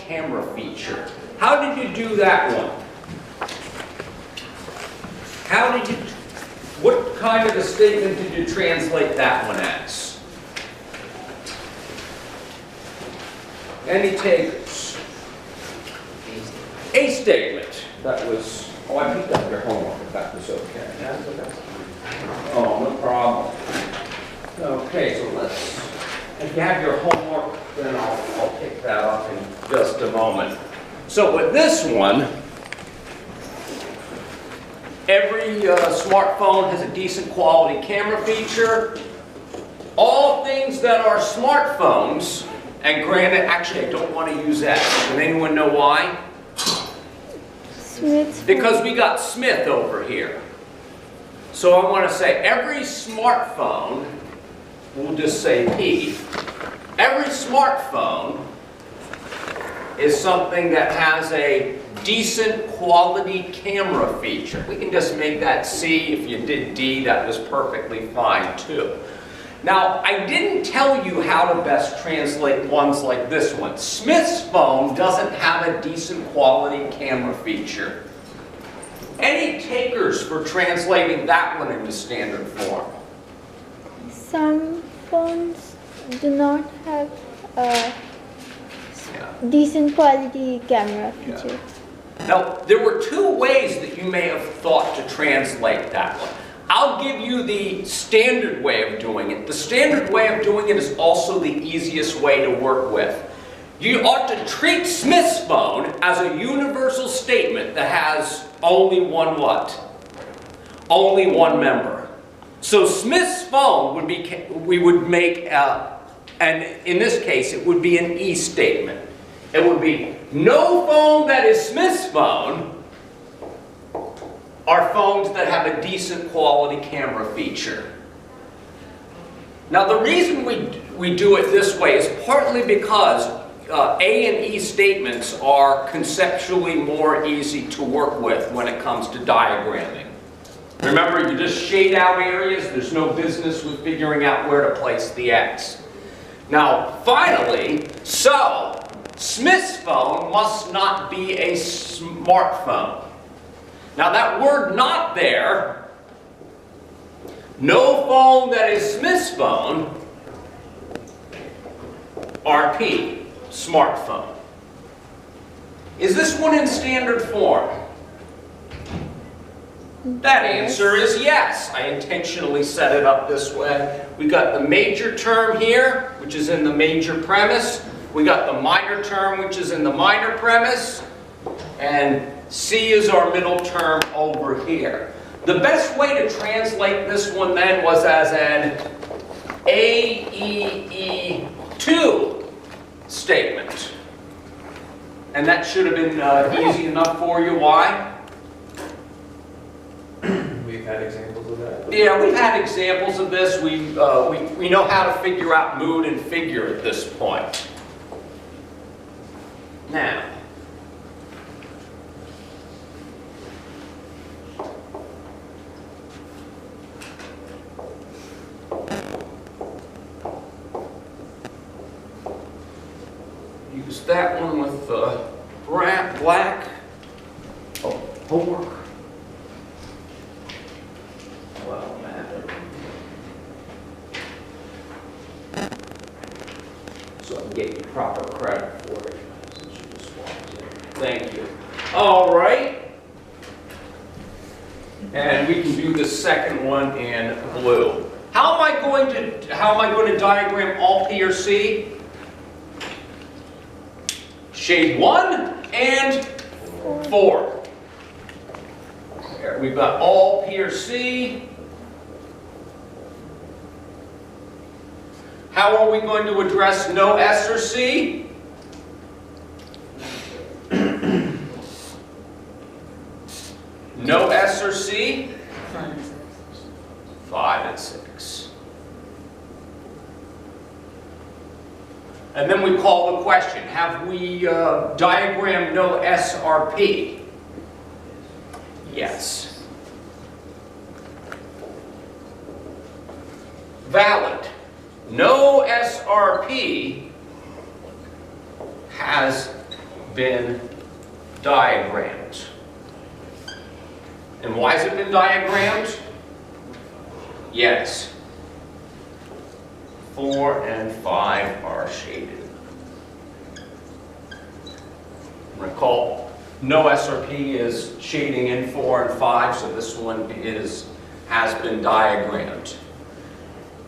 camera feature. How did you do that one? How did you, what kind of a statement did you translate that one as? Any takers? A statement. That was, oh, I picked up your homework if that was okay. That's okay. Oh, no problem. Okay, so let's, if you have your homework, then I'll pick that up in just a moment. So with this one, every smartphone has a decent quality camera feature. All things that are smartphones, and granted, actually I don't want to use that. Does anyone know why? Smith's Because we got Smith over here. So I want to say every smartphone, we'll just say P, every smartphone is something that has a decent quality camera feature. We can just make that C. If you did D, that was perfectly fine too. Now, I didn't tell you how to best translate ones like this one. Smith's phone doesn't have a decent quality camera feature. Any takers for translating that one into standard form? Some phones do not have a decent quality camera feature. Now, there were two ways that you may have thought to translate that one. I'll give you the standard way of doing it. The standard way of doing it is also the easiest way to work with. You ought to treat Smith's phone as a universal statement that has only one what? Only one member. So Smith's phone would be, we would make, and in this case it would be an E statement. It would be, no phone that is Smith's phone are phones that have a decent quality camera feature. Now the reason we do it this way is partly because A and E statements are conceptually more easy to work with when it comes to diagramming. Remember, you just shade out areas, there's no business with figuring out where to place the X. Now finally, so Smith's phone must not be a smartphone. Now that word "not" there, no phone that is Smith's phone, RP, smartphone. Is this one in standard form? That answer is yes. I intentionally set it up this way. We got the major term here, which is in the major premise. We got the minor term, which is in the minor premise. And C is our middle term over here. The best way to translate this one then was as an AEE2 statement. And that should have been easy enough for you. Why? We've had examples of that. Yeah, we've had examples of this. We know how to figure out mood and figure at this point. Now, use that one with black. Oh, homework. Well, man. So I can get you proper credit for it, since you just walked in. Thank you. All right. And we can do the second one in blue. How am I going to diagram all P or C? Shade 1 and 4. There, we've got all P or C. How are we going to address no S or C? No S or C? 5 and 6. And then we call the question, have we diagrammed no SRP? Yes. Valid. No SRP has been diagrammed. And why has it been diagrammed? Yes. 4 and 5 are shaded. Recall, no SRP is shading in 4 and 5, so this one has been diagrammed.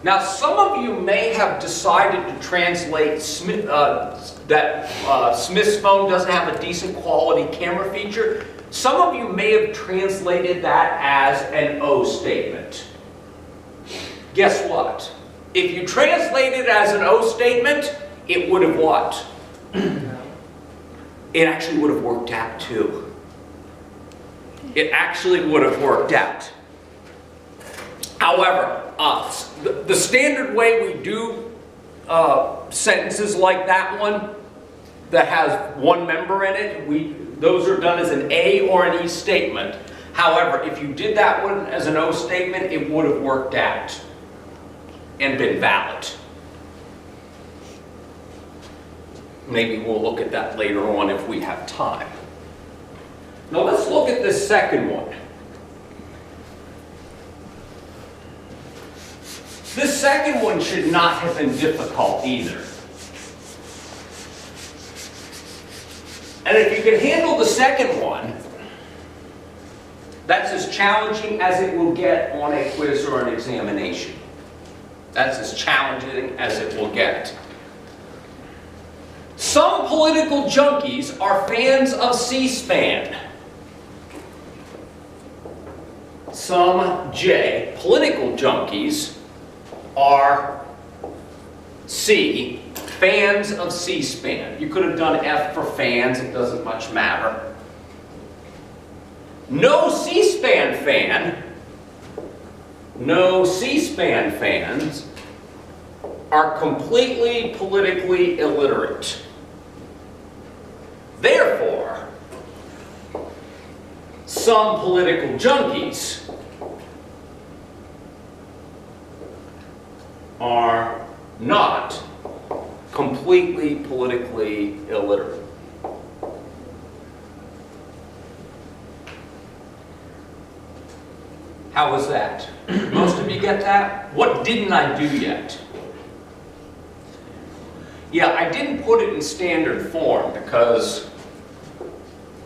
Now, some of you may have decided to translate Smith's phone doesn't have a decent quality camera feature. Some of you may have translated that as an O statement. Guess what? If you translate it as an O statement, it would have what? It actually would have worked out too. It actually would have worked out. However, the standard way we do sentences like that one, that has one member in it, those are done as an A or an E statement. However, if you did that one as an O statement, it would have worked out and been valid. Maybe we'll look at that later on if we have time. Now let's look at this second one. This second one should not have been difficult either. And if you can handle the second one, that's as challenging as it will get on a quiz or an examination. That's as challenging as it will get. Some political junkies are fans of C-SPAN. Some political junkies are fans of C-SPAN. You could have done F for fans, it doesn't much matter. No C-SPAN fans are completely politically illiterate. Therefore, some political junkies are not completely politically illiterate. How was that? Most of you get that? What didn't I do yet? Yeah, I didn't put it in standard form because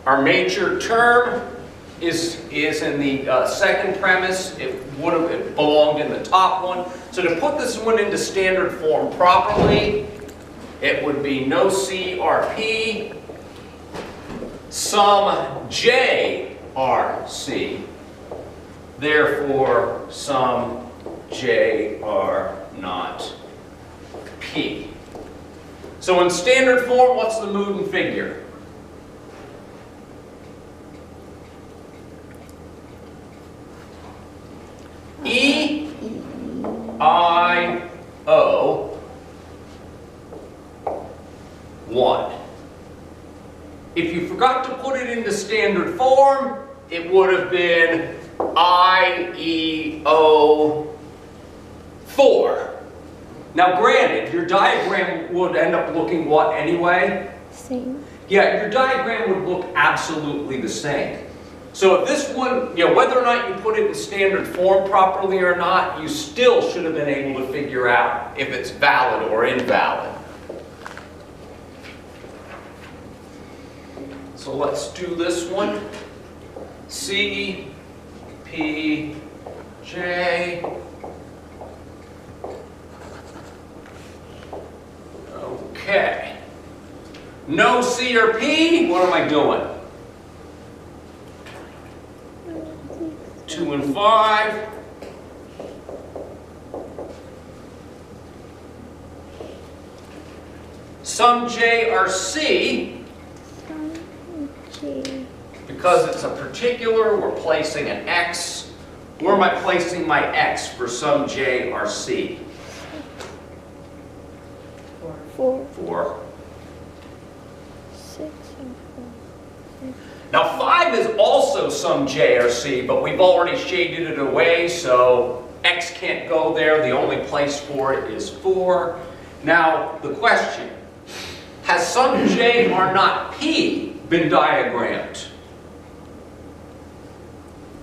our major term is in the second premise. It belonged in the top one. So to put this one into standard form properly, it would be no CRP, some J are C, therefore some J are not P. So in standard form, what's the Moodin figure? EIO 1. If you forgot to put it into standard form, it would have been IEO 4. Now granted, your diagram would end up looking what anyway? Same. Yeah, your diagram would look absolutely the same. So if this one, whether or not you put it in standard form properly or not, you still should have been able to figure out if it's valid or invalid. So let's do this one. C, P, J. Okay. No C or P, what am I doing? 2 and 5. Some J are C. Some J. Because it's a particular, we're placing an X. Where am I placing my X for some J are C? 4. 4. 6 and 4. Now 5 is also some J or C, but we've already shaded it away, so X can't go there. The only place for it is 4. Now the question, Has some J or not P been diagrammed?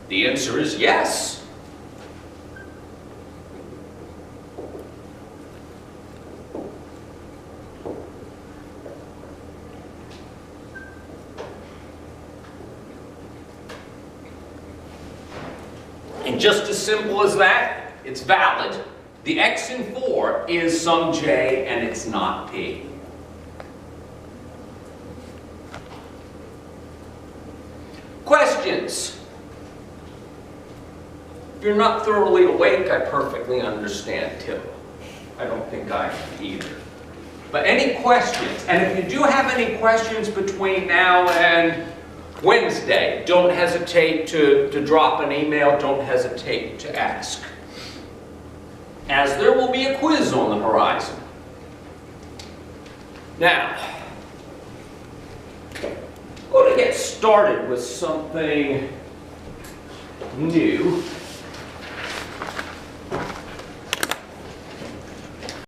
The answer is yes. And just as simple as that, it's valid. The x in 4 is some J and it's not P. Questions? If you're not thoroughly awake, I perfectly understand too. I don't think I am either. But any questions? And if you do have any questions between now and Wednesday, don't hesitate to drop an email, don't hesitate to ask. As there will be a quiz on the horizon. Now, I'm going to get started with something new.